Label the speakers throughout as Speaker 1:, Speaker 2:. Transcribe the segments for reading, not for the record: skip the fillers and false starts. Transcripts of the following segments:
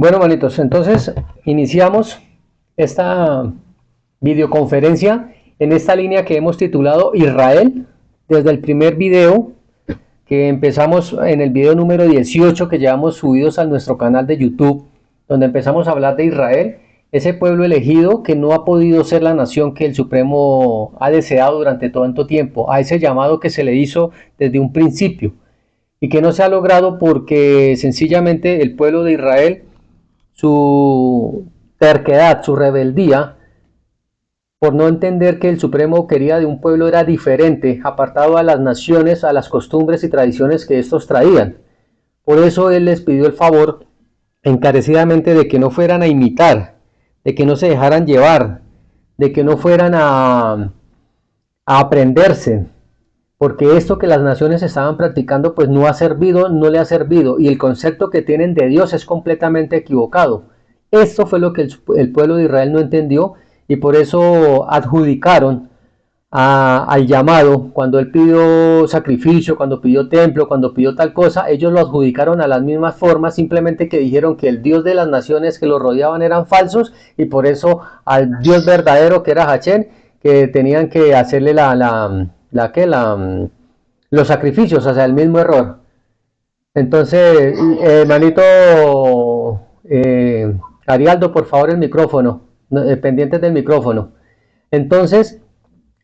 Speaker 1: Bueno, manitos, entonces iniciamos esta videoconferencia en esta línea que hemos titulado Israel, desde el primer video que empezamos en el video número 18 que llevamos subidos a nuestro canal de YouTube, donde empezamos a hablar de Israel, ese pueblo elegido que no ha podido ser la nación que el Supremo ha deseado durante todo este tiempo, a ese llamado que se le hizo desde un principio y que no se ha logrado porque sencillamente el pueblo de Israel, su terquedad, su rebeldía, por no entender que el Supremo quería de un pueblo era diferente, apartado a las naciones, a las costumbres y tradiciones que estos traían. Por eso él les pidió el favor encarecidamente de que no fueran a imitar, de que no se dejaran llevar, de que no fueran a aprenderse, porque esto que las naciones estaban practicando pues no ha servido, no le ha servido, y el concepto que tienen de Dios es completamente equivocado. Esto fue lo que el pueblo de Israel no entendió, y por eso adjudicaron al llamado, cuando él pidió sacrificio, cuando pidió templo, cuando pidió tal cosa, ellos lo adjudicaron a las mismas formas, simplemente que dijeron que el Dios de las naciones que lo rodeaban eran falsos, y por eso al Dios verdadero que era Hachén, que tenían que hacerle los sacrificios, o sea, el mismo error. Entonces, hermanito Arialdo, por favor, el micrófono, pendientes del micrófono. Entonces,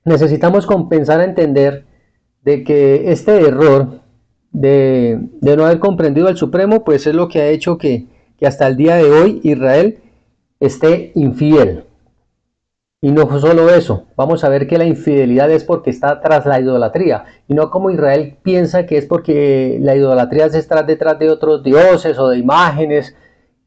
Speaker 1: necesitamos compensar a entender de que este error de no haber comprendido al Supremo, pues es lo que ha hecho que hasta el día de hoy Israel esté infiel. Y no solo eso, vamos a ver que la infidelidad es porque está tras la idolatría, y no como Israel piensa que es porque la idolatría se está detrás de otros dioses o de imágenes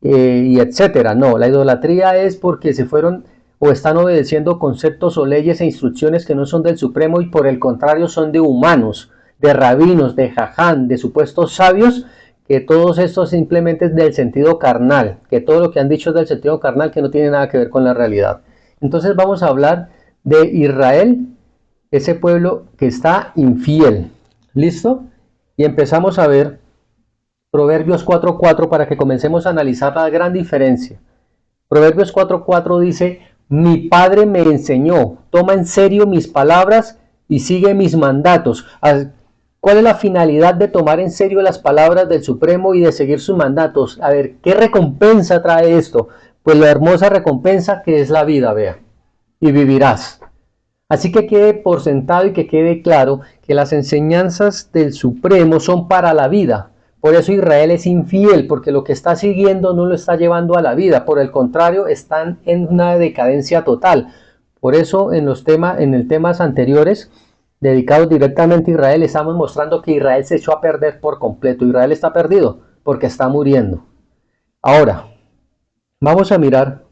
Speaker 1: y etcétera. No, la idolatría es porque se fueron o están obedeciendo conceptos o leyes e instrucciones que no son del Supremo y por el contrario son de humanos, de rabinos, de jaján, de supuestos sabios, que todos estos simplemente es del sentido carnal, que todo lo que han dicho es del sentido carnal que no tiene nada que ver con la realidad. Entonces vamos a hablar de Israel, ese pueblo que está infiel. ¿Listo? Y empezamos a ver Proverbios 4:4 para que comencemos a analizar la gran diferencia. Proverbios 4:4 dice: mi padre me enseñó, toma en serio mis palabras y sigue mis mandatos. ¿Cuál es la finalidad de tomar en serio las palabras del Supremo y de seguir sus mandatos? A ver, ¿qué recompensa trae esto? Pues la hermosa recompensa que es la vida, vea, y vivirás. Así que quede por sentado y que quede claro que las enseñanzas del Supremo son para la vida. Por eso Israel es infiel, porque lo que está siguiendo no lo está llevando a la vida. Por el contrario, están en una decadencia total. Por eso en los temas anteriores dedicados directamente a Israel, estamos mostrando que Israel se echó a perder por completo. Israel está perdido porque está muriendo. Ahora, vamos a mirar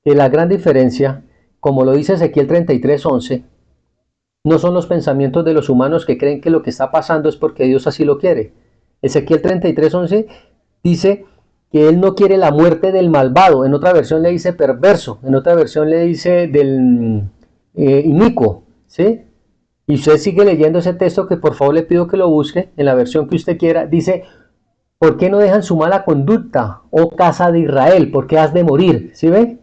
Speaker 1: que la gran diferencia, como lo dice Ezequiel 33:11, no son los pensamientos de los humanos que creen que lo que está pasando es porque Dios así lo quiere. Ezequiel 33:11 dice que Él no quiere la muerte del malvado, en otra versión le dice perverso, en otra versión le dice del inicuo, ¿sí? Y usted sigue leyendo ese texto, que por favor le pido que lo busque en la versión que usted quiera. Dice: ¿por qué no dejan su mala conducta, oh casa de Israel? ¿Por qué has de morir? ¿Sí ve?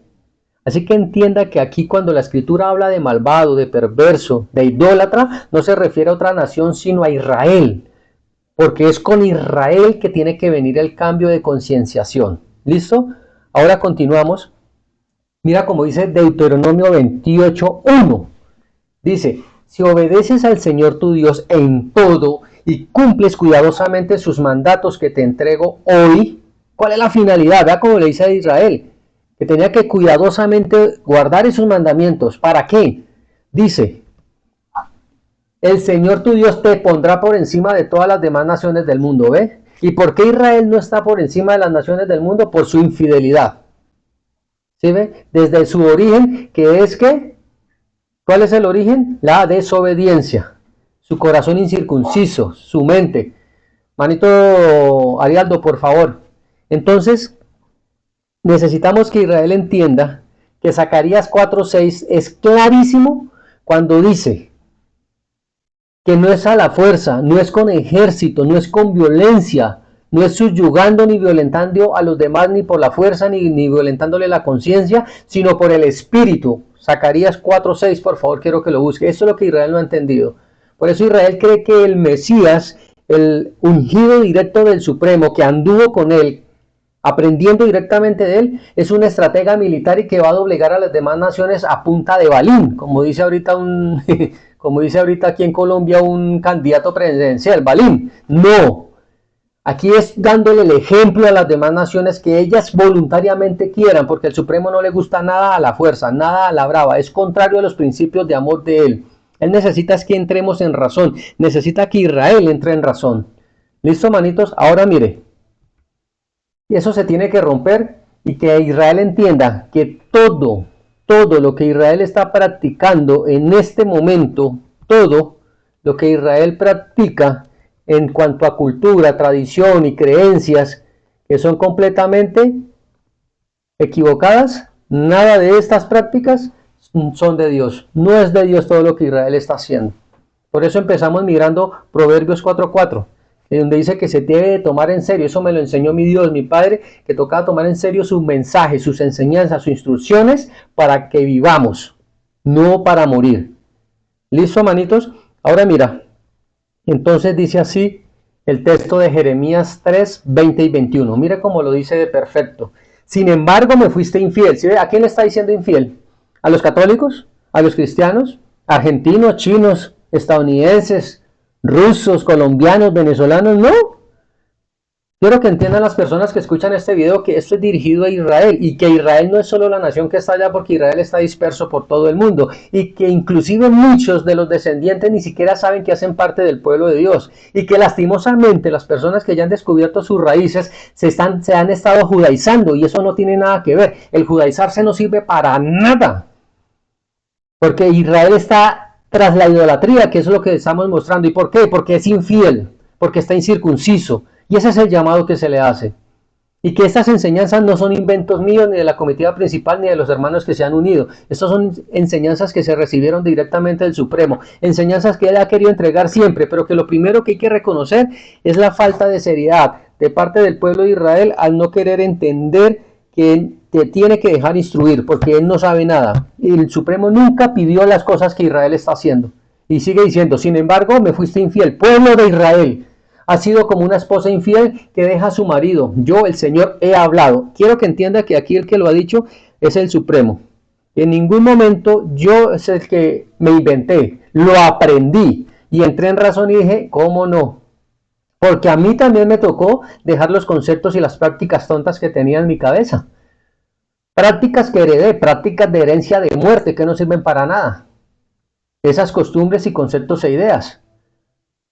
Speaker 1: Así que entienda que aquí cuando la escritura habla de malvado, de perverso, de idólatra, no se refiere a otra nación sino a Israel, porque es con Israel que tiene que venir el cambio de concienciación. ¿Listo? Ahora continuamos. Mira como dice Deuteronomio 28:1. Dice: si obedeces al Señor tu Dios en todo y cumples cuidadosamente sus mandatos que te entrego hoy. ¿Cuál es la finalidad? Vea como le dice a Israel, que tenía que cuidadosamente guardar esos mandamientos. ¿Para qué? Dice: el Señor tu Dios te pondrá por encima de todas las demás naciones del mundo. ¿Ve? ¿Y por qué Israel no está por encima de las naciones del mundo? Por su infidelidad. ¿Sí ve? Desde su origen, que es que, ¿cuál es el origen? La desobediencia. Su corazón incircunciso, su mente. Manito Arialdo, por favor. Entonces, necesitamos que Israel entienda que Zacarías 4:6 es clarísimo cuando dice que no es a la fuerza, no es con ejército, no es con violencia, no es subyugando ni violentando a los demás ni por la fuerza ni violentándole la conciencia, sino por el Espíritu. Zacarías 4:6, por favor, quiero que lo busque. Esto es lo que Israel no ha entendido. Por eso Israel cree que el Mesías, el ungido directo del Supremo, que anduvo con él, aprendiendo directamente de él, es un estratega militar y que va a doblegar a las demás naciones a punta de balín, como dice ahorita como dice ahorita aquí en Colombia un candidato presidencial, balín. No, aquí es dándole el ejemplo a las demás naciones que ellas voluntariamente quieran, porque al Supremo no le gusta nada a la fuerza, nada a la brava, es contrario a los principios de amor de él. Él necesita es que entremos en razón, necesita que Israel entre en razón. ¿Listo, manitos? Ahora mire, y eso se tiene que romper y que Israel entienda que todo lo que Israel está practicando en este momento, todo lo que Israel practica en cuanto a cultura, tradición y creencias que son completamente equivocadas, nada de estas prácticas son de Dios. No es de Dios todo lo que Israel está haciendo. Por eso empezamos mirando Proverbios 4:4. Donde dice que se debe de tomar en serio, eso me lo enseñó mi Dios, mi Padre, que tocaba tomar en serio sus mensajes, sus enseñanzas, sus instrucciones, para que vivamos, no para morir. ¿Listo, manitos? Ahora mira, entonces dice así el texto de Jeremías 3, 20 y 21. Mira cómo lo dice de perfecto. Sin embargo, me fuiste infiel. ¿Sí? ¿A quién le está diciendo infiel? ¿A los católicos? ¿A los cristianos? ¿Argentinos, chinos, estadounidenses, rusos, colombianos, venezolanos? No. Quiero que entiendan las personas que escuchan este video que esto es dirigido a Israel y que Israel no es solo la nación que está allá, porque Israel está disperso por todo el mundo y que inclusive muchos de los descendientes ni siquiera saben que hacen parte del pueblo de Dios y que lastimosamente las personas que ya han descubierto sus raíces se han estado judaizando y eso no tiene nada que ver. El judaizarse no sirve para nada, porque Israel está tras la idolatría, que es lo que estamos mostrando. ¿Y por qué? Porque es infiel, porque está incircunciso. Y ese es el llamado que se le hace. Y que estas enseñanzas no son inventos míos, ni de la comitiva principal, ni de los hermanos que se han unido. Estas son enseñanzas que se recibieron directamente del Supremo. Enseñanzas que él ha querido entregar siempre, pero que lo primero que hay que reconocer es la falta de seriedad de parte del pueblo de Israel al no querer entender que te tiene que dejar instruir, porque él no sabe nada. Y el Supremo nunca pidió las cosas que Israel está haciendo. Y sigue diciendo, sin embargo, me fuiste infiel. Pueblo de Israel, ha sido como una esposa infiel que deja a su marido. Yo, el Señor, he hablado. Quiero que entienda que aquí el que lo ha dicho es el Supremo. En ningún momento yo es el que me inventé, lo aprendí. Y entré en razón y dije, ¿cómo no? Porque a mí también me tocó dejar los conceptos y las prácticas tontas que tenía en mi cabeza. Prácticas que heredé, prácticas de herencia de muerte que no sirven para nada. Esas costumbres y conceptos e ideas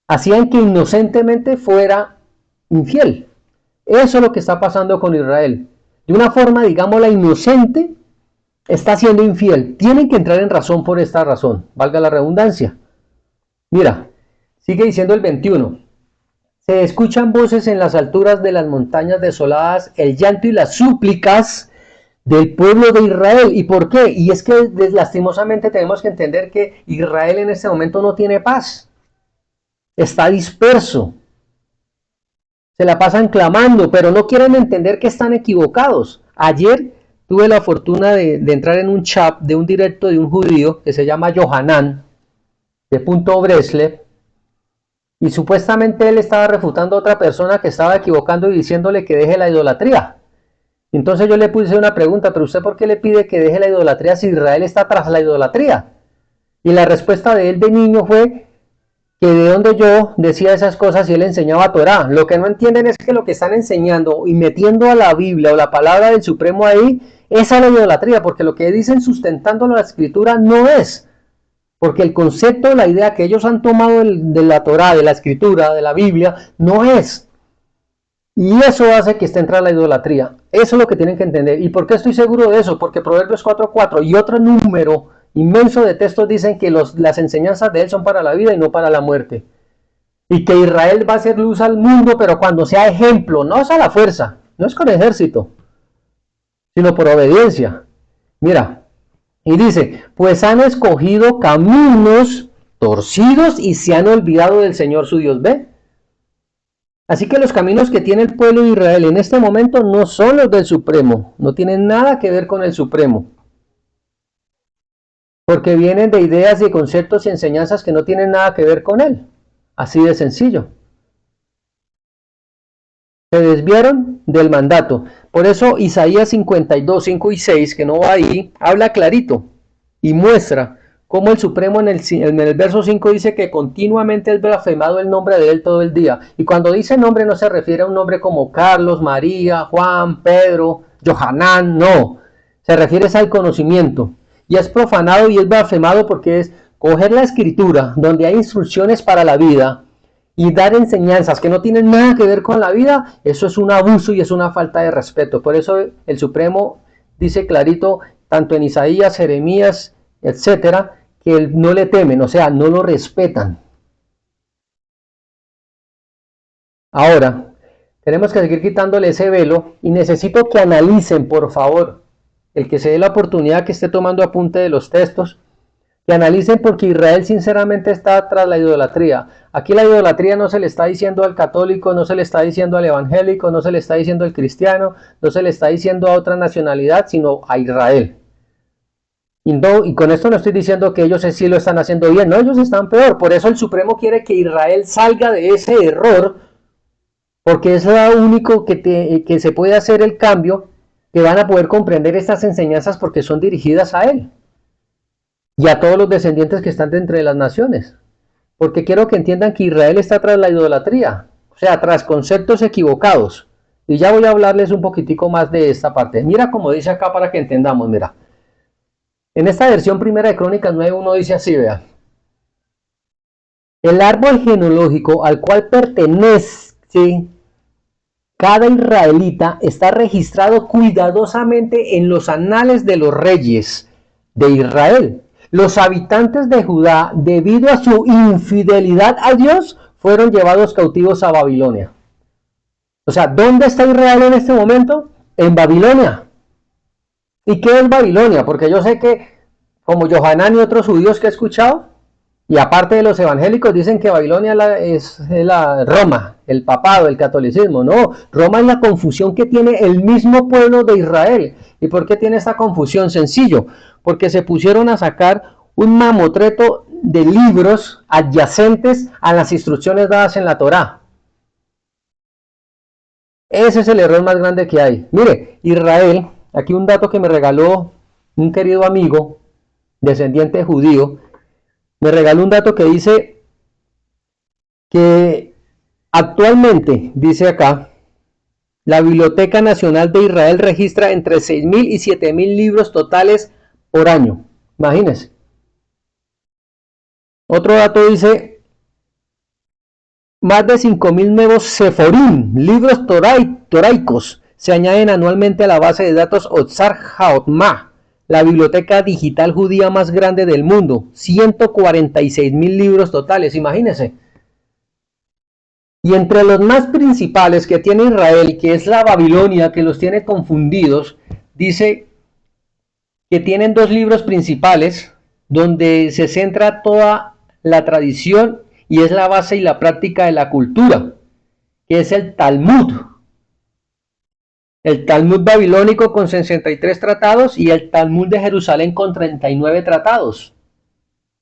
Speaker 1: hacían que inocentemente fuera infiel. Eso es lo que está pasando con Israel. De una forma, digámosla, inocente, está siendo infiel. Tienen que entrar en razón por esta razón, valga la redundancia. Mira, sigue diciendo el 21. Se escuchan voces en las alturas de las montañas desoladas, el llanto y las súplicas del pueblo de Israel. ¿Y por qué? Y es que lastimosamente tenemos que entender que Israel en este momento no tiene paz. Está disperso. Se la pasan clamando, pero no quieren entender que están equivocados. Ayer tuve la fortuna de entrar en un chat de un directo de un judío que se llama Yohanan, de Punto Breslev, y supuestamente él estaba refutando a otra persona que estaba equivocando y diciéndole que deje la idolatría. Entonces yo le puse una pregunta, pero ¿usted por qué le pide que deje la idolatría si Israel está tras la idolatría? Y la respuesta de él de niño fue que de donde yo decía esas cosas y él enseñaba Torah. Lo que no entienden es que lo que están enseñando y metiendo a la Biblia o la palabra del Supremo ahí es a la idolatría, porque lo que dicen sustentando la escritura no es. Porque el concepto, la idea que ellos han tomado de la Torah, de la escritura, de la Biblia, no es. Y eso hace que esté tras la idolatría. Eso es lo que tienen que entender. ¿Y por qué estoy seguro de eso? Porque Proverbios 4:4 y otro número inmenso de textos dicen que las enseñanzas de él son para la vida y no para la muerte. Y que Israel va a ser luz al mundo, pero cuando sea ejemplo, no es a la fuerza, no es con ejército, sino por obediencia. Mira, y dice, pues han escogido caminos torcidos y se han olvidado del Señor su Dios. ¿Ve? Así que los caminos que tiene el pueblo de Israel en este momento no son los del Supremo, no tienen nada que ver con el Supremo, porque vienen de ideas y conceptos y enseñanzas que no tienen nada que ver con él. Así de sencillo. Se desviaron del mandato. Por eso Isaías 52, 5 y 6, que no va ahí, habla clarito y muestra cómo el Supremo en el verso 5 dice que continuamente es blasfemado el nombre de él todo el día. Y cuando dice nombre no se refiere a un nombre como Carlos, María, Juan, Pedro, Johanán, no. Se refiere al conocimiento. Y es profanado y es blasfemado porque es coger la escritura donde hay instrucciones para la vida y dar enseñanzas que no tienen nada que ver con la vida. Eso es un abuso y es una falta de respeto. Por eso el Supremo dice clarito, tanto en Isaías, Jeremías, etcétera, que no le temen, o sea, no lo respetan. Ahora, tenemos que seguir quitándole ese velo y necesito que analicen, por favor, el que se dé la oportunidad que esté tomando apunte de los textos, que analicen porque Israel sinceramente está tras la idolatría. Aquí la idolatría no se le está diciendo al católico, no se le está diciendo al evangélico, no se le está diciendo al cristiano, no se le está diciendo a otra nacionalidad, sino a Israel. Y con esto no estoy diciendo que ellos sí lo están haciendo bien, no, ellos están peor. Por eso el Supremo quiere que Israel salga de ese error, porque es lo único que se puede hacer el cambio, que van a poder comprender estas enseñanzas porque son dirigidas a él y a todos los descendientes que están de entre las naciones. Porque quiero que entiendan que Israel está tras la idolatría, o sea, tras conceptos equivocados. Y ya voy a hablarles un poquitico más de esta parte. Mira como dice acá para que entendamos, mira. En esta versión primera de Crónicas 9:1 dice así, vea. El árbol genealógico al cual pertenece cada israelita está registrado cuidadosamente en los anales de los reyes de Israel. Los habitantes de Judá, debido a su infidelidad a Dios, fueron llevados cautivos a Babilonia. O sea, ¿dónde está Israel en este momento? En Babilonia. ¿Y qué es Babilonia? Porque yo sé que, como Johanán y otros judíos que he escuchado, y aparte de los evangélicos, dicen que Babilonia es la Roma, el papado, el catolicismo. No, Roma es la confusión que tiene el mismo pueblo de Israel. ¿Y por qué tiene esta confusión? Sencillo, porque se pusieron a sacar un mamotreto de libros adyacentes a las instrucciones dadas en la Torá. Ese es el error más grande que hay. Mire, Israel, aquí un dato que me regaló un querido amigo, descendiente judío, me regaló un dato que dice que actualmente, dice acá, la Biblioteca Nacional de Israel registra entre 6.000 y 7.000 libros totales por año. Imagínense. Otro dato dice, más de 5.000 nuevos seforim, libros toraicos, se añaden anualmente a la base de datos Otzar Haotmah, la biblioteca digital judía más grande del mundo. 146.000 libros totales, imagínense. Y entre los más principales que tiene Israel, que es la Babilonia, que los tiene confundidos, dice que tienen dos libros principales donde se centra toda la tradición y es la base y la práctica de la cultura, que es el Talmud. El Talmud babilónico con 63 tratados y el Talmud de Jerusalén con 39 tratados.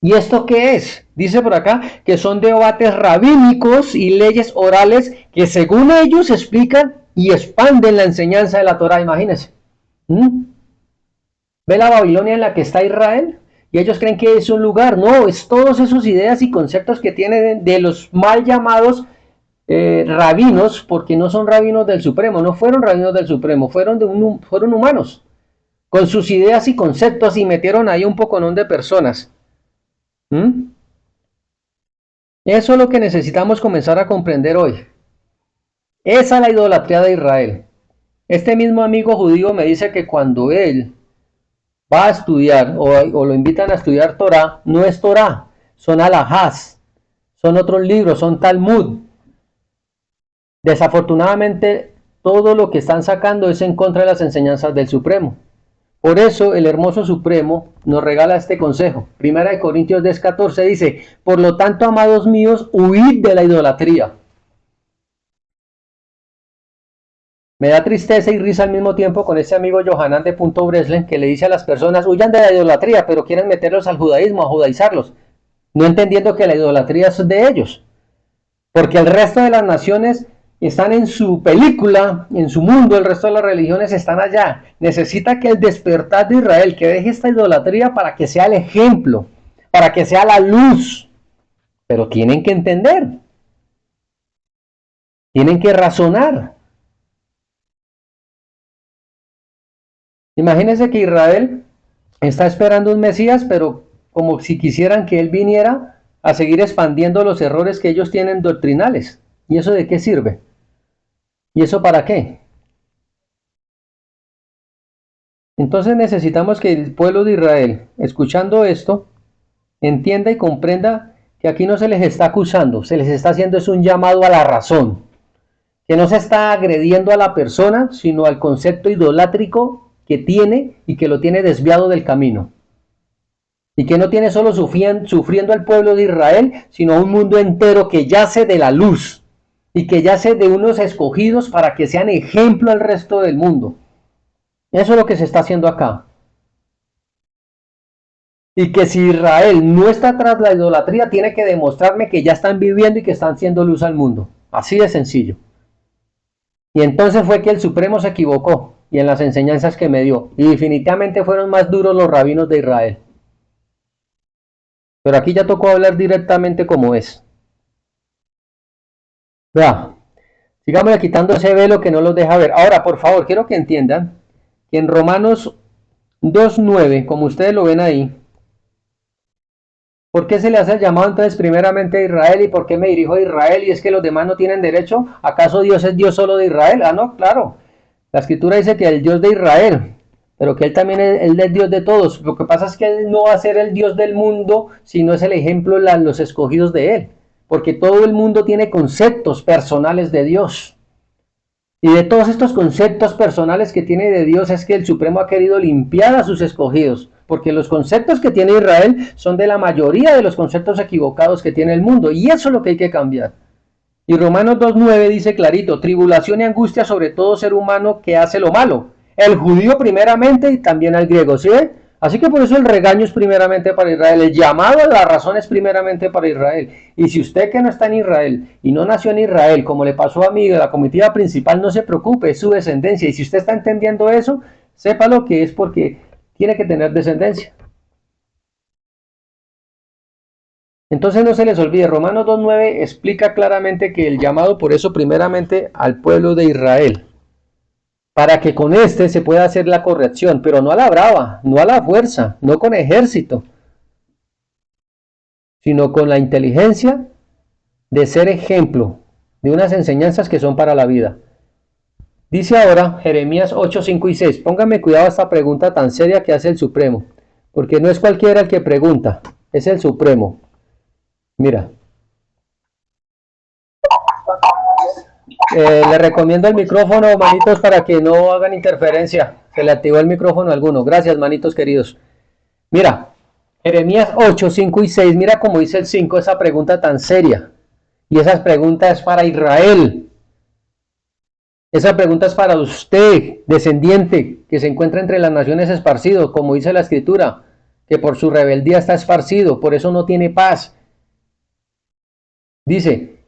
Speaker 1: ¿Y esto qué es? Dice por acá que son debates rabínicos y leyes orales que según ellos explican y expanden la enseñanza de la Torá. Imagínense. ¿Ve la Babilonia en la que está Israel? Y ellos creen que es un lugar. No, es todas esas ideas y conceptos que tienen de los mal llamados rabinos, porque no son rabinos del Supremo, no fueron rabinos del Supremo, fueron humanos, con sus ideas y conceptos, y metieron ahí un poconón de personas. Eso es lo que necesitamos comenzar a comprender hoy. Esa es la idolatría de Israel. Este mismo amigo judío me dice que cuando él va a estudiar o lo invitan a estudiar Torah, no es Torah, son alajás, son otros libros, son Talmud. Desafortunadamente, todo lo que están sacando es en contra de las enseñanzas del Supremo. Por eso el hermoso Supremo nos regala este consejo. Primera de Corintios 10:14 dice, por lo tanto, amados míos, huid de la idolatría. Me da tristeza y risa al mismo tiempo con este amigo Johanan de Punto Breslen que le dice a las personas, huyan de la idolatría, pero quieren meterlos al judaísmo, a judaizarlos, no entendiendo que la idolatría es de ellos. Porque el resto de las naciones están en su película, en su mundo, el resto de las religiones están allá. Necesita que el despertar de Israel, que deje esta idolatría para que sea el ejemplo, para que sea la luz. Pero tienen que entender, tienen que razonar. Imagínense que Israel está esperando un Mesías, pero como si quisieran que él viniera a seguir expandiendo los errores que ellos tienen doctrinales. ¿Y eso de qué sirve? ¿Y eso para qué? Entonces necesitamos que el pueblo de Israel, escuchando esto, entienda y comprenda que aquí no se les está acusando, se les está haciendo es un llamado a la razón, que no se está agrediendo a la persona, sino al concepto idolátrico que tiene y que lo tiene desviado del camino. Y que no tiene solo sufriendo al pueblo de Israel, sino a un mundo entero que yace de la luz y que yace de unos escogidos para que sean ejemplo al resto del mundo. Eso es lo que se está haciendo acá. Y que si Israel no está tras la idolatría, tiene que demostrarme que ya están viviendo y que están siendo luz al mundo. Así de sencillo. Y entonces fue que el Supremo se equivocó y en las enseñanzas que me dio. Y definitivamente fueron más duros los rabinos de Israel. Pero aquí ya tocó hablar directamente como es. Vea, sigamos quitando ese velo que no los deja ver. Ahora, por favor, quiero que entiendan que en Romanos 2.9, como ustedes lo ven ahí, ¿por qué se le hace el llamado entonces primeramente a Israel y por qué me dirijo a Israel y es que los demás no tienen derecho? ¿Acaso Dios es Dios solo de Israel? Ah, no, claro. La escritura dice que el Dios de Israel, pero que Él también es el Dios de todos. Lo que pasa es que Él no va a ser el Dios del mundo, sino es el ejemplo de los escogidos de Él. Porque todo el mundo tiene conceptos personales de Dios. Y de todos estos conceptos personales que tiene de Dios es que el Supremo ha querido limpiar a sus escogidos, porque los conceptos que tiene Israel son de la mayoría de los conceptos equivocados que tiene el mundo, y eso es lo que hay que cambiar. Y Romanos 2.9 dice clarito, tribulación y angustia sobre todo ser humano que hace lo malo, el judío primeramente y también al griego, ¿sí? Así que por eso el regaño es primeramente para Israel, el llamado a la razón es primeramente para Israel. Y si usted que no está en Israel y no nació en Israel, como le pasó a mí de la comitiva principal, no se preocupe, es su descendencia. Y si usted está entendiendo eso, sépalo que es porque tiene que tener descendencia. Entonces no se les olvide, Romanos 2.9 explica claramente que el llamado por eso primeramente al pueblo de Israel, para que con este se pueda hacer la corrección, pero no a la brava, no a la fuerza, no con ejército, sino con la inteligencia de ser ejemplo de unas enseñanzas que son para la vida. Dice ahora Jeremías 8, 5 y 6, póngame cuidado a esta pregunta tan seria que hace el Supremo, porque no es cualquiera el que pregunta, es el Supremo. Mira, le recomiendo el micrófono, manitos, para que no hagan interferencia. Se le activó el micrófono a alguno. Gracias, manitos queridos. Mira, Jeremías 8, 5 y 6, mira cómo dice el 5, esa pregunta tan seria. Y esa pregunta es para Israel. Esa pregunta es para usted, descendiente, que se encuentra entre las naciones esparcido, como dice la Escritura, que por su rebeldía está esparcido, por eso no tiene paz. Dice,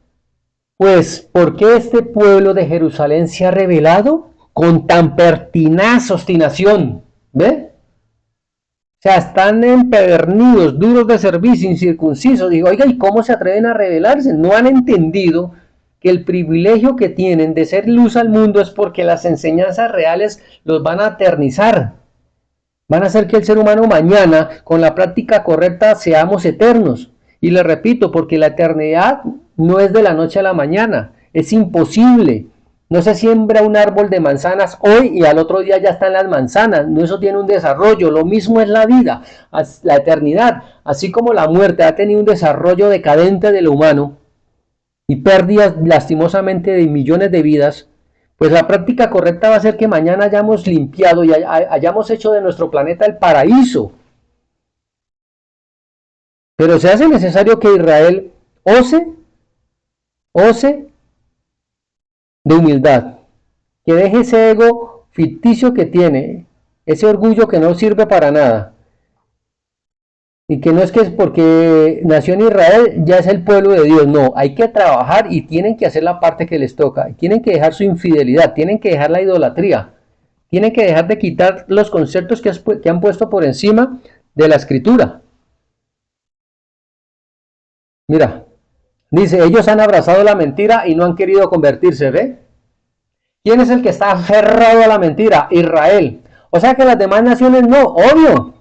Speaker 1: pues, ¿por qué este pueblo de Jerusalén se ha rebelado con tan pertinaz obstinación? ¿Ve? O sea, están empedernidos, duros de servicio, incircuncisos. Digo, oiga, ¿y cómo se atreven a rebelarse? No han entendido que el privilegio que tienen de ser luz al mundo es porque las enseñanzas reales los van a eternizar. Van a hacer que el ser humano mañana, con la práctica correcta, seamos eternos. Y le repito, porque la eternidad no es de la noche a la mañana, es imposible. No se siembra un árbol de manzanas hoy y al otro día ya están las manzanas. No, eso tiene un desarrollo. Lo mismo es la vida, la eternidad. Así como la muerte ha tenido un desarrollo decadente de lo humano y pérdidas lastimosamente de millones de vidas, pues la práctica correcta va a ser que mañana hayamos limpiado y hayamos hecho de nuestro planeta el paraíso. Pero se hace necesario que Israel ose de humildad, que deje ese ego ficticio que tiene, ese orgullo que no sirve para nada. Y que no es que es porque nació en Israel ya es el pueblo de Dios, no, hay que trabajar y tienen que hacer la parte que les toca, tienen que dejar su infidelidad, tienen que dejar la idolatría, tienen que dejar de quitar los conceptos que han puesto por encima de la escritura. Mira, dice, ellos han abrazado la mentira y no han querido convertirse, ¿ve? ¿Quién es el que está aferrado a la mentira? Israel. O sea que las demás naciones no, obvio.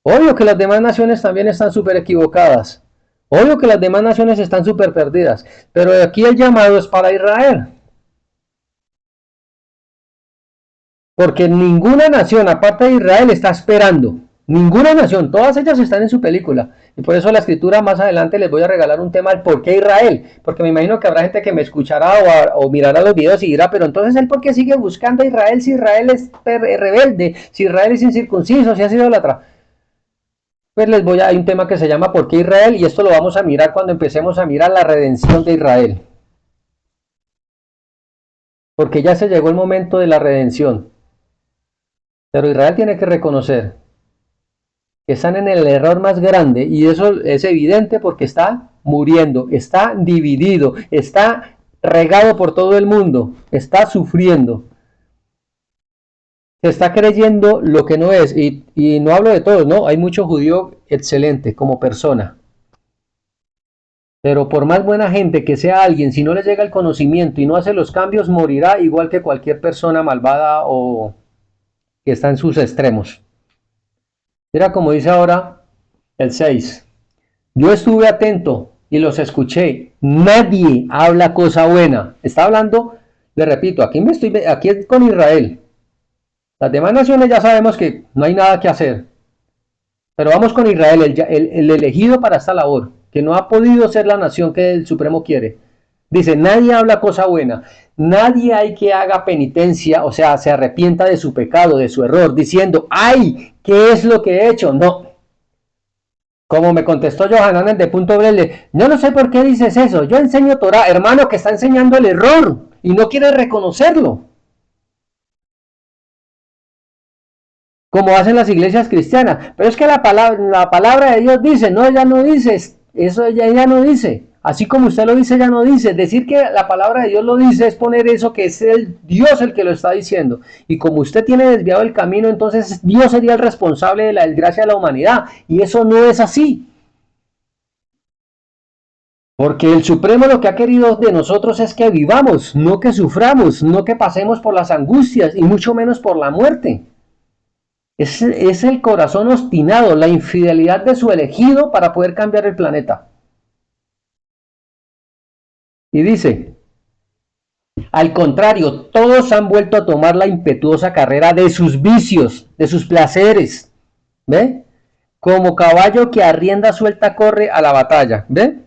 Speaker 1: Obvio que las demás naciones también están súper equivocadas. Obvio que las demás naciones están súper perdidas. Pero aquí el llamado es para Israel. Porque ninguna nación, aparte de Israel, está esperando. Ninguna nación. Todas ellas están en su película. Y por eso la escritura más adelante les voy a regalar un tema del por qué Israel. Porque me imagino que habrá gente que me escuchará o mirará los videos y dirá, pero entonces él por qué sigue buscando a Israel si Israel es rebelde, si Israel es incircunciso, si ha sido idólatra. Pues hay un tema que se llama ¿por qué Israel? Y esto lo vamos a mirar cuando empecemos a mirar la redención de Israel. Porque ya se llegó el momento de la redención. Pero Israel tiene que reconocer que están en el error más grande y eso es evidente porque está muriendo, está dividido, está regado por todo el mundo, está sufriendo. Se está creyendo lo que no es y no hablo de todos, no, hay mucho judío excelente como persona. Pero por más buena gente que sea alguien, si no le llega el conocimiento y no hace los cambios, morirá igual que cualquier persona malvada o que está en sus extremos. Mira como dice ahora el 6. Yo estuve atento y los escuché. Nadie habla cosa buena. Está hablando, le repito, aquí es con Israel. Las demás naciones ya sabemos que no hay nada que hacer. Pero vamos con Israel, el elegido para esta labor, que no ha podido ser la nación que el Supremo quiere. Dice, nadie habla cosa buena, nadie hay que haga penitencia, o sea, se arrepienta de su pecado, de su error, diciendo, ¡ay! ¿Qué es lo que he hecho? No. Como me contestó Johanan de Punto Brele, yo no sé por qué dices eso, yo enseño Torah, hermano que está enseñando el error y no quiere reconocerlo. Como hacen las iglesias cristianas. Pero es que la palabra de Dios dice, no, ella no dice, eso ella no dice. Así como usted lo dice, ella no dice. Decir que la palabra de Dios lo dice es poner eso que es el Dios el que lo está diciendo. Y como usted tiene desviado el camino, entonces Dios sería el responsable de la desgracia de la humanidad. Y eso no es así. Porque el Supremo lo que ha querido de nosotros es que vivamos, no que suframos, no que pasemos por las angustias y mucho menos por la muerte. Es el corazón obstinado, la infidelidad de su elegido para poder cambiar el planeta. Y dice, al contrario, todos han vuelto a tomar la impetuosa carrera de sus vicios, de sus placeres. ¿Ve? Como caballo que a rienda suelta corre a la batalla. ¿Ve?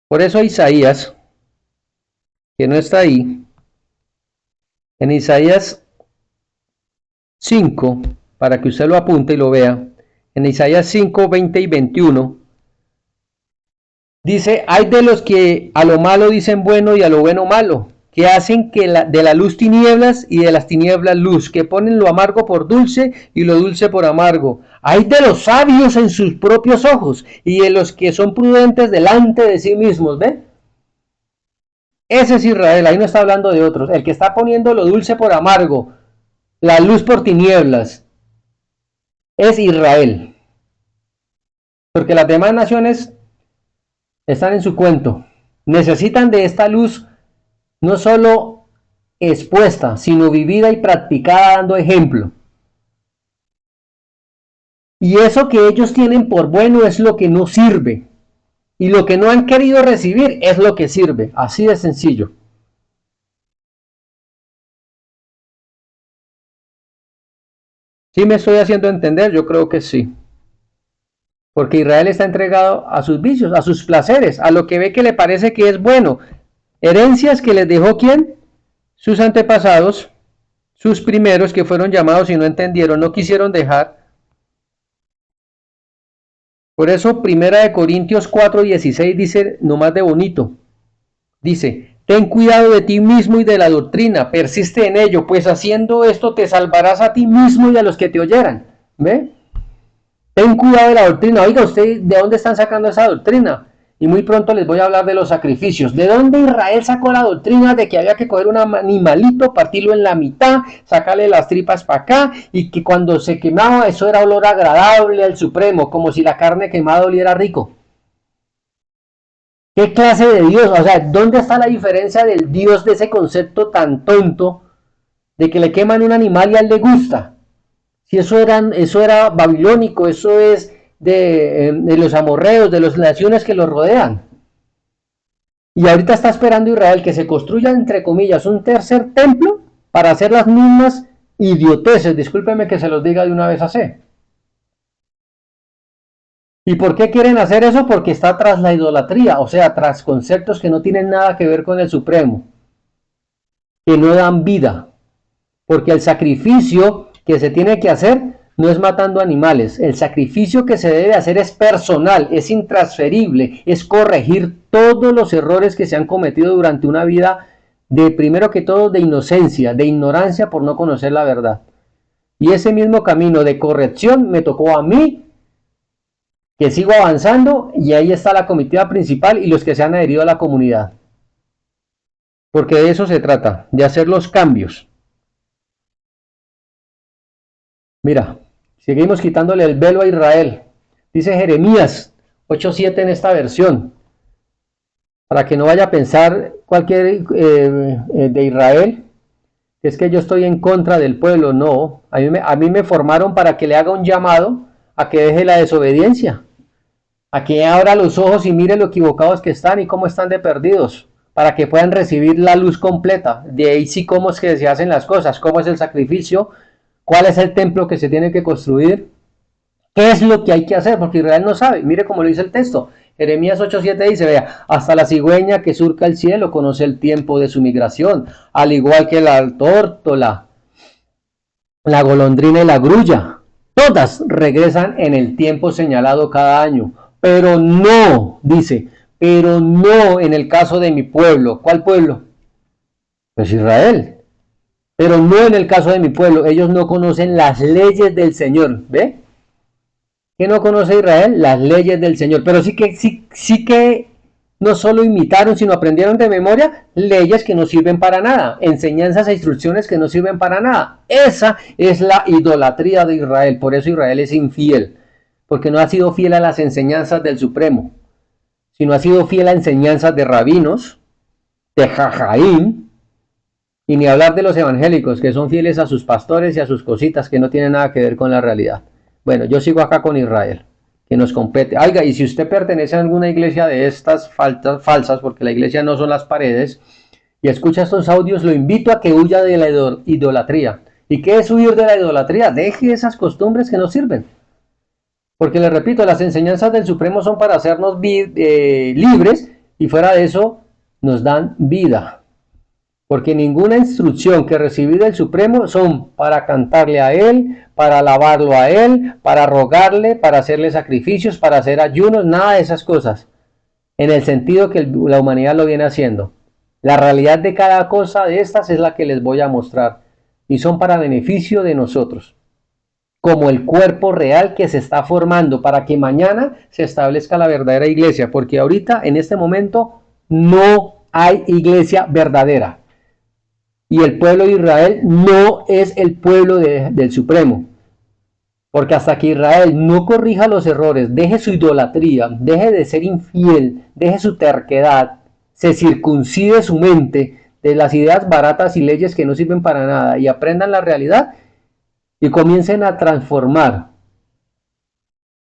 Speaker 1: Por eso Isaías, que no está ahí, en Isaías 5, para que usted lo apunte y lo vea, en Isaías 5, 20 y 21, dice, hay de los que a lo malo dicen bueno y a lo bueno malo, que hacen que de la luz tinieblas y de las tinieblas luz, que ponen lo amargo por dulce y lo dulce por amargo. Hay de los sabios en sus propios ojos y de los que son prudentes delante de sí mismos, ¿ve? Ese es Israel, ahí no está hablando de otros. El que está poniendo lo dulce por amargo, la luz por tinieblas, es Israel. Porque las demás naciones están en su cuento. Necesitan de esta luz no solo expuesta, sino vivida y practicada dando ejemplo. Y eso que ellos tienen por bueno es lo que no sirve. Y lo que no han querido recibir es lo que sirve. Así de sencillo. ¿Sí me estoy haciendo entender? Yo creo que sí. Porque Israel está entregado a sus vicios, a sus placeres, a lo que ve que le parece que es bueno. Herencias que les dejó ¿quién? Sus antepasados, sus primeros que fueron llamados y no entendieron, no quisieron dejar. Por eso, 1 Corintios 4:16 dice, nomás de bonito, dice, Ten cuidado de ti mismo y de la doctrina, persiste en ello, pues haciendo esto te salvarás a ti mismo y a los que te oyeran. ¿Ve? Ten cuidado de la doctrina. Oiga, ¿usted de dónde están sacando esa doctrina? Y muy pronto les voy a hablar de los sacrificios. ¿De dónde Israel sacó la doctrina de que había que coger un animalito, partirlo en la mitad, sacarle las tripas para acá, y que cuando se quemaba eso era olor agradable al Supremo, como si la carne quemada oliera rico? ¿Qué clase de Dios? O sea, ¿dónde está la diferencia del Dios de ese concepto tan tonto de que le queman un animal y a él le gusta? Si eso era babilónico, eso es de los amorreos, de las naciones que los rodean. Y ahorita está esperando Israel que se construya, entre comillas, un tercer templo para hacer las mismas idioteces. Discúlpenme que se los diga de una vez así. ¿Y por qué quieren hacer eso? Porque está tras la idolatría, o sea, tras conceptos que no tienen nada que ver con el Supremo, que no dan vida. Porque el sacrificio que se tiene que hacer no es matando animales, el sacrificio que se debe hacer es personal, es intransferible, es corregir todos los errores que se han cometido durante una vida de, primero que todo, de inocencia, de ignorancia por no conocer la verdad. Y ese mismo camino de corrección me tocó a mí, que sigo avanzando, y ahí está la comitiva principal y los que se han adherido a la comunidad. Porque de eso se trata, de hacer los cambios. Mira, seguimos quitándole el velo a Israel. Dice Jeremías 8:7 en esta versión. Para que no vaya a pensar cualquier de Israel, que es que yo estoy en contra del pueblo. No, a mí me formaron para que le haga un llamado a que deje la desobediencia, a que abra los ojos y mire lo equivocados que están y cómo están de perdidos, para que puedan recibir la luz completa. De ahí sí cómo es que se hacen las cosas, cómo es el sacrificio, cuál es el templo que se tiene que construir, qué es lo que hay que hacer, porque Israel no sabe. Mire cómo lo dice el texto. Jeremías 8:7 dice, vea, hasta la cigüeña que surca el cielo conoce el tiempo de su migración, al igual que la tórtola, la golondrina y la grulla. Todas regresan en el tiempo señalado cada año, pero no, dice, pero no en el caso de mi pueblo. ¿Cuál pueblo? Pues Israel. Pero no en el caso de mi pueblo. Ellos no conocen las leyes del Señor. ¿Ve? ¿Qué no conoce Israel? Las leyes del Señor. Pero sí que no solo imitaron, sino aprendieron de memoria leyes que no sirven para nada, enseñanzas e instrucciones que no sirven para nada. Esa es la idolatría de Israel. Por eso Israel es infiel, porque no ha sido fiel a las enseñanzas del Supremo, sino ha sido fiel a enseñanzas de rabinos, de Jajaim, y ni hablar de los evangélicos, que son fieles a sus pastores y a sus cositas que no tienen nada que ver con la realidad. Bueno, yo sigo acá con Israel, que nos compete. Oiga, y si usted pertenece a alguna iglesia de estas falsas, porque la iglesia no son las paredes, y escucha estos audios, lo invito a que huya de la idolatría. ¿Y qué es huir de la idolatría? Deje esas costumbres que no sirven. Porque le repito, las enseñanzas del Supremo son para hacernos libres, y fuera de eso nos dan vida. Porque ninguna instrucción que recibí del Supremo son para cantarle a Él, para alabarlo a Él, para rogarle, para hacerle sacrificios, para hacer ayunos, nada de esas cosas. En el sentido que la humanidad lo viene haciendo. La realidad de cada cosa de estas es la que les voy a mostrar. Y son para beneficio de nosotros. Como el cuerpo real que se está formando para que mañana se establezca la verdadera iglesia. Porque ahorita, en este momento, no hay iglesia verdadera. Y el pueblo de Israel no es el pueblo del Supremo. Porque hasta que Israel no corrija los errores, deje su idolatría, deje de ser infiel, deje su terquedad, se circuncide su mente de las ideas baratas y leyes que no sirven para nada y aprendan la realidad y comiencen a transformar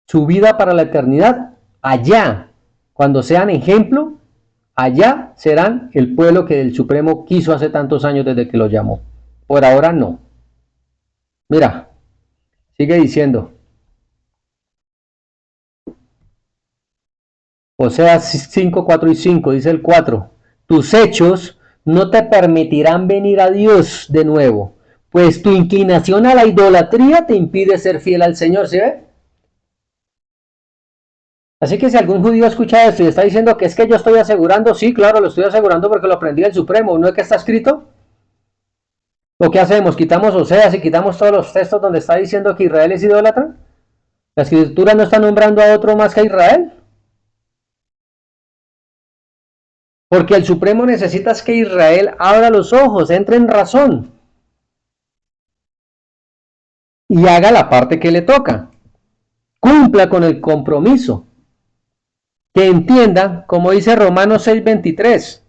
Speaker 1: su vida para la eternidad allá, cuando sean ejemplo, allá serán el pueblo que el Supremo quiso hace tantos años desde que lo llamó. Por ahora no. Mira, sigue diciendo. Oseas 5, 4 y 5, dice el 4. Tus hechos no te permitirán venir a Dios de nuevo, pues tu inclinación a la idolatría te impide ser fiel al Señor. ¿Sí ve? Así que si algún judío escucha esto y está diciendo que es que yo estoy asegurando, sí, claro, lo estoy asegurando porque lo aprendí del Supremo, ¿no es que está escrito? ¿O qué hacemos? ¿Quitamos Oseas y quitamos todos los textos donde está diciendo que Israel es idólatra? ¿La escritura no está nombrando a otro más que a Israel? Porque el Supremo necesita que Israel abra los ojos, entre en razón y haga la parte que le toca. Cumpla con el compromiso. Que entienda, como dice Romanos 6:23,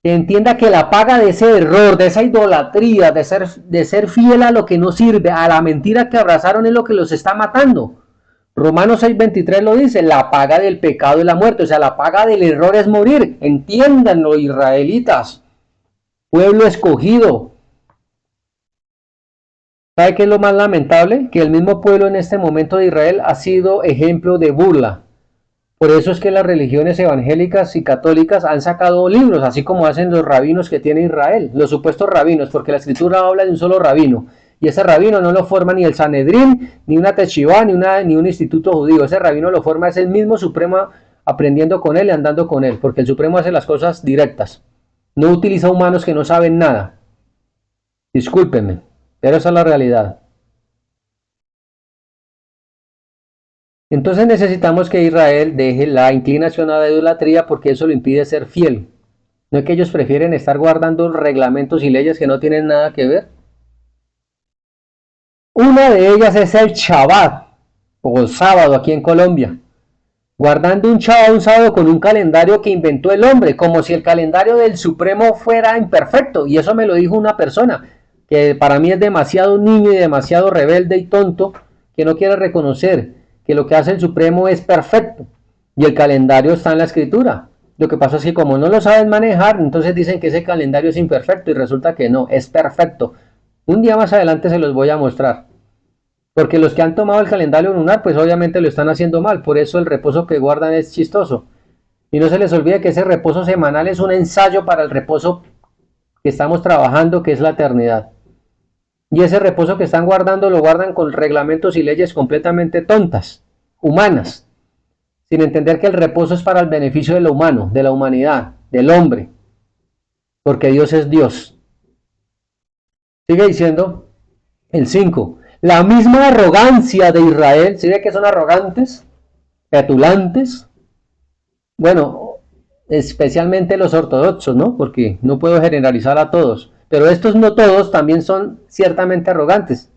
Speaker 1: que entienda que la paga de ese error, de esa idolatría, de ser fiel a lo que no sirve, a la mentira que abrazaron es lo que los está matando. Romanos 6:23 lo dice, la paga del pecado es la muerte, o sea, la paga del error es morir. Entiéndanlo, israelitas, pueblo escogido. ¿Sabe qué es lo más lamentable? Que el mismo pueblo en este momento de Israel ha sido ejemplo de burla. Por eso es que las religiones evangélicas y católicas han sacado libros, así como hacen los rabinos que tiene Israel, los supuestos rabinos, porque la escritura habla de un solo rabino. Y ese rabino no lo forma ni el Sanedrín, ni una Teshivá, ni un instituto judío. Ese rabino lo forma es el mismo Supremo aprendiendo con él y andando con él, porque el Supremo hace las cosas directas. No utiliza humanos que no saben nada. Discúlpenme, pero esa es la realidad. Entonces necesitamos que Israel deje la inclinación a la idolatría porque eso le impide ser fiel. ¿No es que ellos prefieren estar guardando reglamentos y leyes que no tienen nada que ver? Una de ellas es el Shabbat, o sábado aquí en Colombia. Guardando un Shabbat, un sábado con un calendario que inventó el hombre, como si el calendario del Supremo fuera imperfecto. Y eso me lo dijo una persona, que para mí es demasiado niño y demasiado rebelde y tonto, que no quiere reconocer que lo que hace el Supremo es perfecto. Y el calendario está en la escritura. Lo que pasa es que como no lo saben manejar, entonces dicen que ese calendario es imperfecto y resulta que no, es perfecto. Un día más adelante se los voy a mostrar. Porque los que han tomado el calendario lunar, pues obviamente lo están haciendo mal. Por eso el reposo que guardan es chistoso. Y no se les olvide que ese reposo semanal es un ensayo para el reposo que estamos trabajando, que es la eternidad. Y ese reposo que están guardando lo guardan con reglamentos y leyes completamente tontas, humanas, sin entender que el reposo es para el beneficio de lo humano, de la humanidad, del hombre, porque Dios es Dios. Sigue diciendo el 5. La misma arrogancia de Israel, ¿sí ve que son arrogantes, petulantes? Bueno, especialmente los ortodoxos, ¿no? Porque no puedo generalizar a todos, pero estos no todos también son ciertamente arrogantes,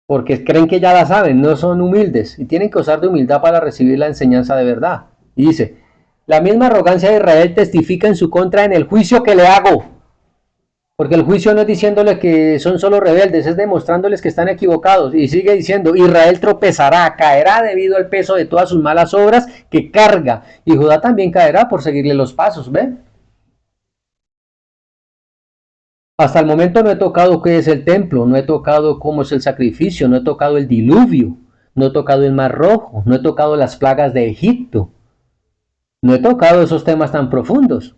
Speaker 1: porque creen que ya la saben, no son humildes y tienen que usar de humildad para recibir la enseñanza de verdad. Y dice, la misma arrogancia de Israel testifica en su contra en el juicio que le hago. Porque el juicio no es diciéndole que son solo rebeldes, es demostrándoles que están equivocados. Y sigue diciendo, Israel tropezará, caerá debido al peso de todas sus malas obras que carga. Y Judá también caerá por seguirle los pasos, ¿ven? Hasta el momento no he tocado qué es el templo, no he tocado cómo es el sacrificio, no he tocado el diluvio, no he tocado el mar rojo, no he tocado las plagas de Egipto. No he tocado esos temas tan profundos,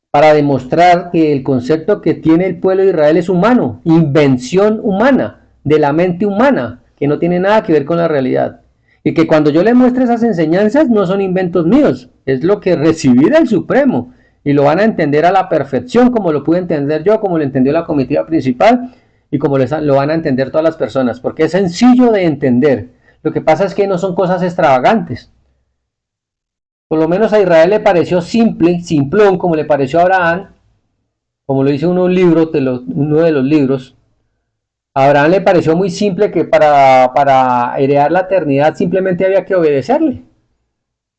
Speaker 1: para demostrar que el concepto que tiene el pueblo de Israel es humano, invención humana, de la mente humana, que no tiene nada que ver con la realidad. Y que cuando yo le muestre esas enseñanzas no son inventos míos, es lo que recibí del Supremo. Y lo van a entender a la perfección, como lo pude entender yo, como lo entendió la comitiva principal y como lo van a entender todas las personas, porque es sencillo de entender. Lo que pasa es que no son cosas extravagantes. Por lo menos a Israel le pareció simple, simplón, como le pareció a Abraham, como lo dice uno de los libros. A Abraham le pareció muy simple que para heredar la eternidad simplemente había que obedecerle.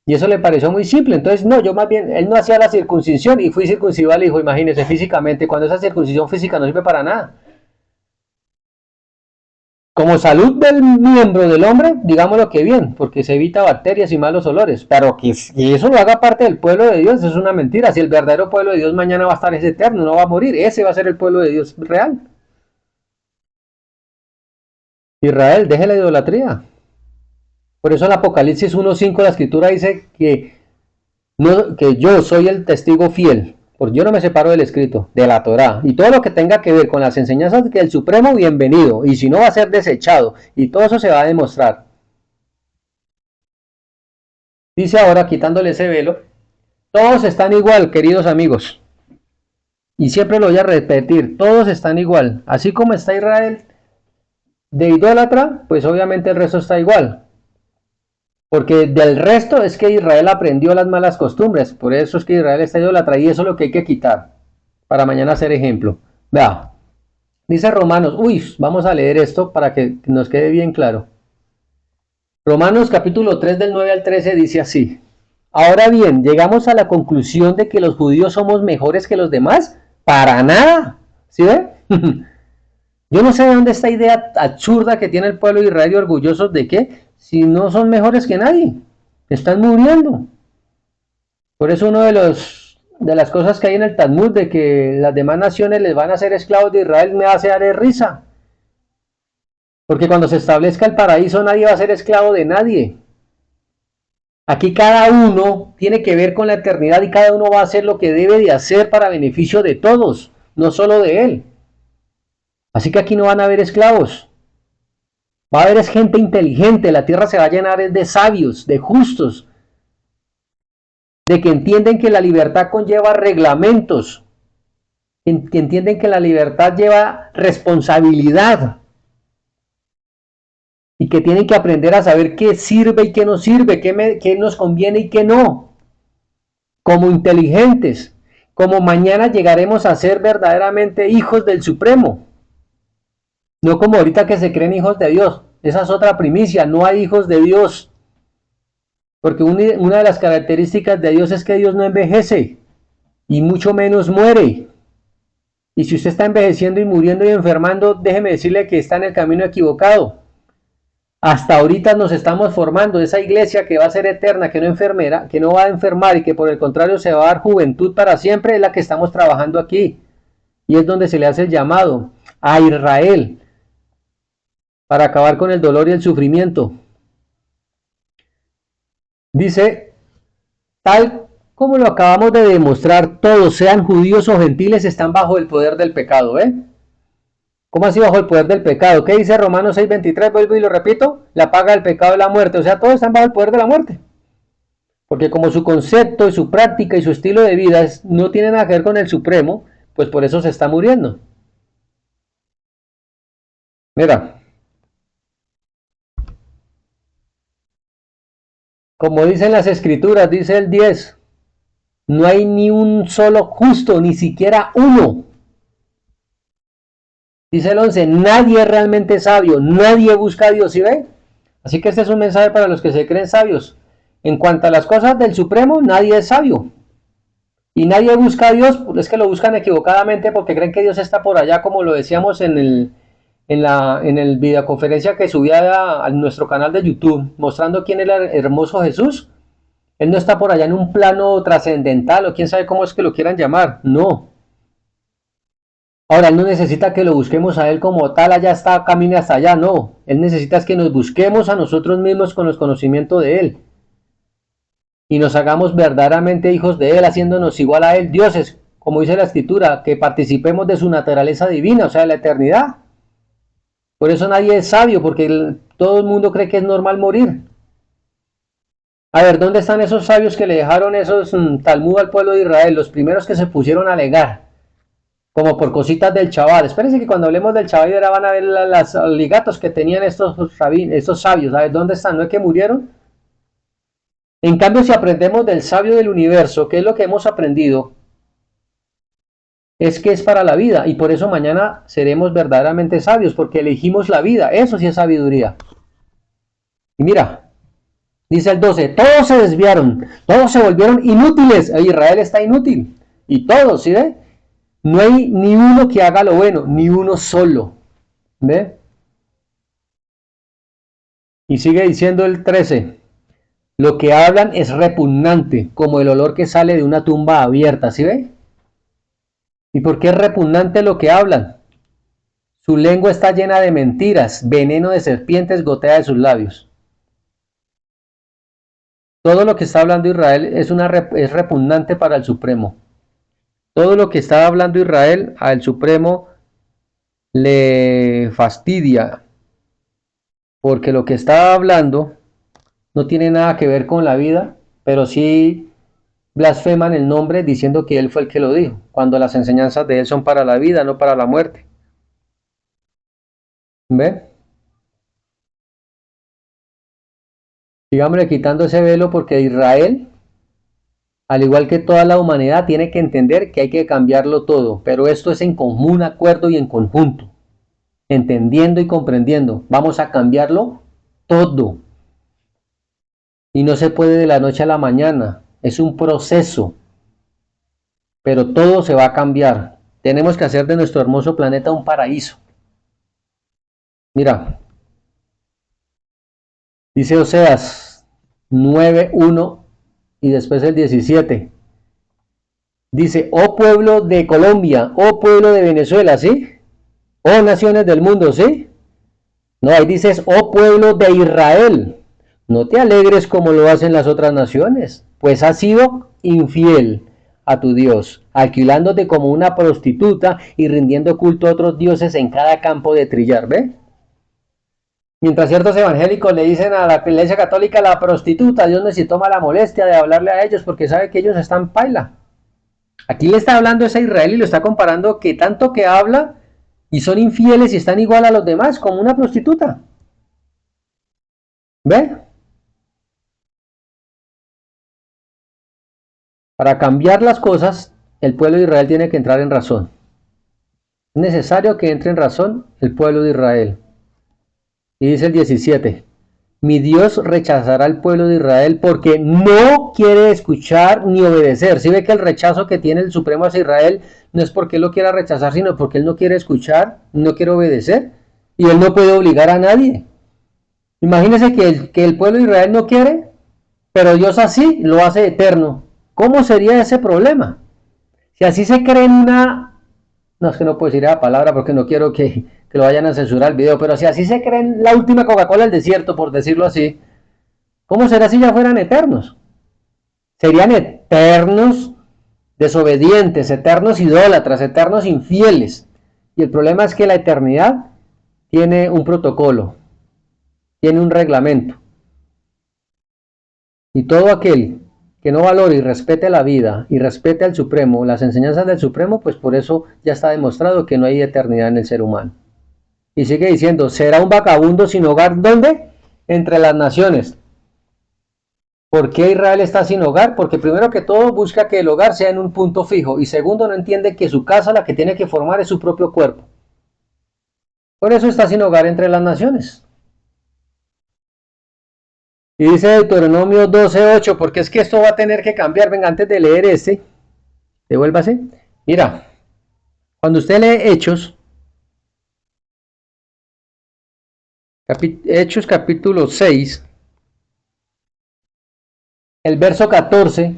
Speaker 1: Y eso le pareció muy simple. Entonces, no, yo más bien, él no hacía la circuncisión y fui circuncidado al hijo, imagínense, físicamente, cuando esa circuncisión física no sirve para nada. Como salud del miembro del hombre, digámoslo que bien, porque se evita bacterias y malos olores, pero que eso lo haga parte del pueblo de Dios es una mentira. Si el verdadero pueblo de Dios mañana va a estar, es eterno, no va a morir, ese va a ser el pueblo de Dios real. Israel, deje la idolatría. Por eso en Apocalipsis 1:5 la escritura dice que yo soy el testigo fiel, porque yo no me separo del escrito, de la Torá, y todo lo que tenga que ver con las enseñanzas del Supremo, bienvenido, y si no va a ser desechado, y todo eso se va a demostrar. Dice ahora, quitándole ese velo, todos están igual, queridos amigos. Y siempre lo voy a repetir, todos están igual. Así como está Israel de idólatra, pues obviamente el resto está igual. Porque del resto es que Israel aprendió las malas costumbres. Por eso es que Israel está idólatra y eso es lo que hay que quitar. Para mañana hacer ejemplo. Vea, dice Romanos, vamos a leer esto para que nos quede bien claro. Romanos capítulo 3 del 9 al 13 dice así. Ahora bien, llegamos a la conclusión de que los judíos somos mejores que los demás. Para nada. ¿Sí ve? Yo no sé de dónde esta idea absurda que tiene el pueblo de Israel y orgullosos de que si no son mejores que nadie, están muriendo. Por eso uno de las cosas que hay en el Talmud de que las demás naciones les van a hacer esclavos de Israel me hace dar risa. Porque cuando se establezca el paraíso nadie va a ser esclavo de nadie. Aquí cada uno tiene que ver con la eternidad y cada uno va a hacer lo que debe de hacer para beneficio de todos, no solo de él. Así que aquí no van a haber esclavos. Va a haber gente inteligente, la tierra se va a llenar de sabios, de justos, de que entienden que la libertad conlleva reglamentos, que entienden que la libertad lleva responsabilidad y que tienen que aprender a saber qué sirve y qué no sirve, qué nos conviene y qué no, como inteligentes, como mañana llegaremos a ser verdaderamente hijos del Supremo, no como ahorita que se creen hijos de Dios. Esa es otra primicia, no hay hijos de Dios, porque una de las características de Dios es que Dios no envejece y mucho menos muere. Y si usted está envejeciendo y muriendo y enfermando, déjeme decirle que está en el camino equivocado. Hasta ahorita nos estamos formando esa iglesia que va a ser eterna, que no va a enfermar y que por el contrario se va a dar juventud para siempre, es la que estamos trabajando aquí. Y es donde se le hace el llamado a Israel para acabar con el dolor y el sufrimiento. Dice, tal como lo acabamos de demostrar, todos, sean judíos o gentiles, están bajo el poder del pecado, ¿eh? ¿Cómo así bajo el poder del pecado? ¿Qué dice Romanos 6:23? Vuelvo y lo repito, la paga del pecado es la muerte, o sea, todos están bajo el poder de la muerte. Porque como su concepto y su práctica y su estilo de vida no tienen nada que ver con el Supremo, pues por eso se está muriendo. Mira, como dicen las escrituras, dice el 10, no hay ni un solo justo, ni siquiera uno. Dice el 11, nadie es realmente sabio, nadie busca a Dios, ¿sí ve? Así que este es un mensaje para los que se creen sabios. En cuanto a las cosas del Supremo, nadie es sabio. Y nadie busca a Dios, es que lo buscan equivocadamente porque creen que Dios está por allá, como lo decíamos en el videoconferencia que subía a nuestro canal de YouTube, mostrando quién era el hermoso Jesús. Él no está por allá en un plano trascendental o quién sabe cómo es que lo quieran llamar, no. Ahora, Él no necesita que lo busquemos a Él como tal, allá está, camine hasta allá, no. Él necesita es que nos busquemos a nosotros mismos con los conocimientos de Él. Y nos hagamos verdaderamente hijos de Él, haciéndonos igual a Él, dioses, como dice la Escritura, que participemos de su naturaleza divina, o sea, de la eternidad. Por eso nadie es sabio, porque todo el mundo cree que es normal morir. A ver, ¿dónde están esos sabios que le dejaron esos Talmud al pueblo de Israel? Los primeros que se pusieron a alegar, como por cositas del chaval. Espérense que cuando hablemos del chaval ahora van a ver las ligatos que tenían estos sabios. A ver, ¿dónde están? ¿No es que murieron? En cambio, si aprendemos del sabio del universo, ¿qué es lo que hemos aprendido? Es que es para la vida y por eso mañana seremos verdaderamente sabios, porque elegimos la vida. Eso sí es sabiduría. Y mira, dice el 12, todos se desviaron, todos se volvieron inútiles. Israel está inútil. Y todos, ¿sí ve? No hay ni uno que haga lo bueno, ni uno solo. ¿Ve? Y sigue diciendo el 13, lo que hablan es repugnante, como el olor que sale de una tumba abierta, ¿sí ve? ¿Y por qué es repugnante lo que hablan? Su lengua está llena de mentiras, veneno de serpientes gotea de sus labios. Todo lo que está hablando Israel es repugnante para el Supremo. Todo lo que está hablando Israel al Supremo le fastidia, porque lo que está hablando no tiene nada que ver con la vida pero sí blasfeman el nombre diciendo que Él fue el que lo dijo, cuando las enseñanzas de Él son para la vida, no para la muerte. ¿Ve? Sigámosle quitando ese velo porque Israel, al igual que toda la humanidad, tiene que entender que hay que cambiarlo todo, pero esto es en común acuerdo y en conjunto, entendiendo y comprendiendo. Vamos a cambiarlo todo. Y no se puede de la noche a la mañana, es un proceso, pero todo se va a cambiar. Tenemos que hacer de nuestro hermoso planeta un paraíso. Mira, dice Oseas 9:1 y después el 17. Dice, oh pueblo de Colombia, oh pueblo de Venezuela, ¿sí? Oh naciones del mundo, ¿sí? No, ahí dices, oh pueblo de Israel. No te alegres como lo hacen las otras naciones, pues has sido infiel a tu Dios, alquilándote como una prostituta y rindiendo culto a otros dioses en cada campo de trillar, ¿ve? Mientras ciertos evangélicos le dicen a la Iglesia Católica la prostituta, Dios no se toma la molestia de hablarle a ellos porque sabe que ellos están paila. Aquí le está hablando a Israel y lo está comparando que tanto que habla y son infieles y están igual a los demás, como una prostituta. ¿Ve? Para cambiar las cosas, el pueblo de Israel tiene que entrar en razón. Es necesario que entre en razón el pueblo de Israel. Y dice el 17, mi Dios rechazará al pueblo de Israel porque no quiere escuchar ni obedecer. ¿Sí ve que el rechazo que tiene el Supremo hacia Israel no es porque él lo quiera rechazar, sino porque él no quiere escuchar, no quiere obedecer? Y él no puede obligar a nadie. Imagínense que el pueblo de Israel no quiere, pero Dios así lo hace eterno. ¿Cómo sería ese problema? Si así se cree en una... No, es que no puedo decir esa palabra porque no quiero que lo vayan a censurar el video, pero si así se cree en la última Coca-Cola del desierto, por decirlo así, ¿cómo será si ya fueran eternos? Serían eternos desobedientes, eternos idólatras, eternos infieles. Y el problema es que la eternidad tiene un protocolo, tiene un reglamento. Y todo aquel que no valore y respete la vida y respete al Supremo, las enseñanzas del Supremo, pues por eso ya está demostrado que no hay eternidad en el ser humano. Y sigue diciendo, será un vagabundo sin hogar, ¿dónde? Entre las naciones. ¿Por qué Israel está sin hogar? Porque primero que todo busca que el hogar sea en un punto fijo y segundo no entiende que su casa la que tiene que formar es su propio cuerpo. Por eso está sin hogar entre las naciones. Y dice Deuteronomio 12:8, porque es que esto va a tener que cambiar. Venga, antes de leer devuélvase. Mira, cuando usted lee Hechos capítulo 6, el verso 14,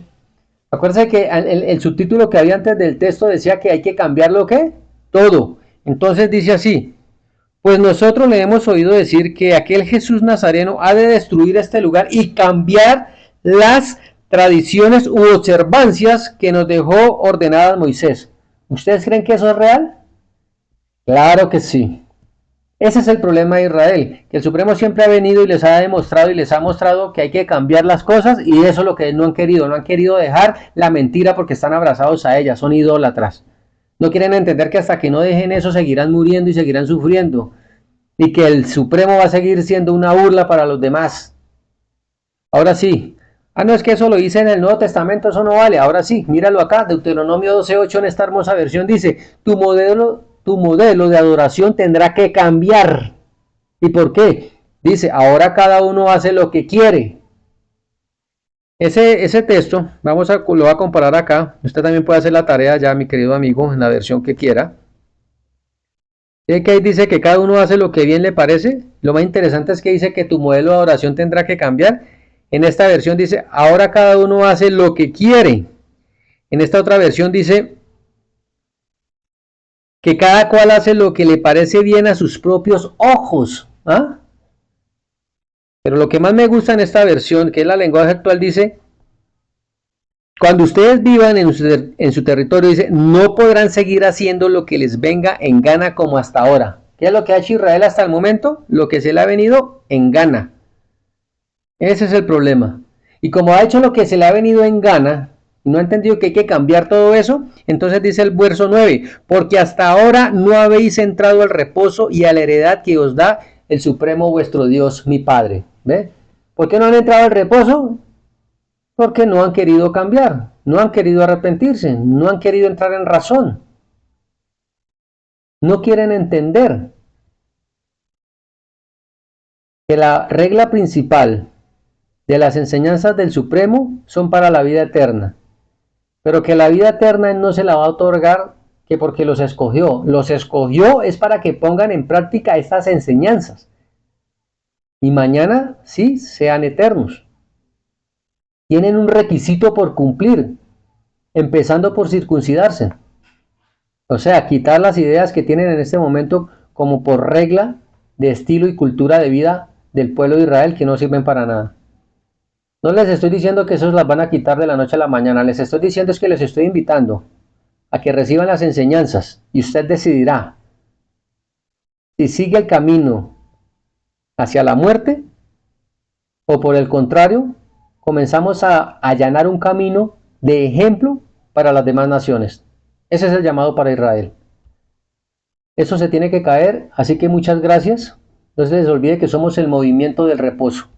Speaker 1: acuérdense que el subtítulo que había antes del texto decía que hay que cambiar lo que todo. Entonces dice así, pues nosotros le hemos oído decir que aquel Jesús Nazareno ha de destruir este lugar y cambiar las tradiciones u observancias que nos dejó ordenadas Moisés. ¿Ustedes creen que eso es real? Claro que sí. Ese es el problema de Israel, que el Supremo siempre ha venido y les ha demostrado y les ha mostrado que hay que cambiar las cosas y eso es lo que no han querido dejar la mentira porque están abrazados a ella, son idólatras. No quieren entender que hasta que no dejen eso seguirán muriendo y seguirán sufriendo y que el Supremo va a seguir siendo una burla para los demás. Ahora sí, no es que eso lo dice en el Nuevo Testamento, eso no vale, ahora sí, míralo acá, Deuteronomio 12:8 en esta hermosa versión dice, tu modelo de adoración tendrá que cambiar. ¿Y por qué? Dice, ahora cada uno hace lo que quiere. Ese texto, lo voy a comparar acá. Usted también puede hacer la tarea ya, mi querido amigo, en la versión que quiera. ¿Sí que ahí dice que cada uno hace lo que bien le parece? Lo más interesante es que dice que tu modelo de adoración tendrá que cambiar. En esta versión dice, ahora cada uno hace lo que quiere. En esta otra versión dice que cada cual hace lo que le parece bien a sus propios ojos. ¿Ah? Pero lo que más me gusta en esta versión, que es la lenguaje actual, dice, cuando ustedes vivan en su territorio, dice, no podrán seguir haciendo lo que les venga en gana como hasta ahora. ¿Qué es lo que ha hecho Israel hasta el momento? Lo que se le ha venido en gana. Ese es el problema. Y como ha hecho lo que se le ha venido en gana, y no ha entendido que hay que cambiar todo eso, entonces dice el verso 9, porque hasta ahora no habéis entrado al reposo y a la heredad que os da el Supremo vuestro Dios, mi Padre. ¿Ve? ¿Por qué no han entrado al reposo? Porque no han querido cambiar, no han querido arrepentirse, no han querido entrar en razón, no quieren entender que la regla principal de las enseñanzas del Supremo son para la vida eterna, pero que la vida eterna Él no se la va a otorgar que porque los escogió es para que pongan en práctica estas enseñanzas y mañana sí sean eternos. Tienen un requisito por cumplir, empezando por circuncidarse. O sea, quitar las ideas que tienen en este momento como por regla de estilo y cultura de vida del pueblo de Israel que no sirven para nada. No les estoy diciendo que esos las van a quitar de la noche a la mañana, les estoy diciendo es que les estoy invitando a que reciban las enseñanzas y usted decidirá si sigue el camino hacia la muerte o por el contrario comenzamos a allanar un camino de ejemplo para las demás naciones. Ese es el llamado para Israel. Eso se tiene que caer, así que muchas gracias. No se les olvide que somos el movimiento del reposo.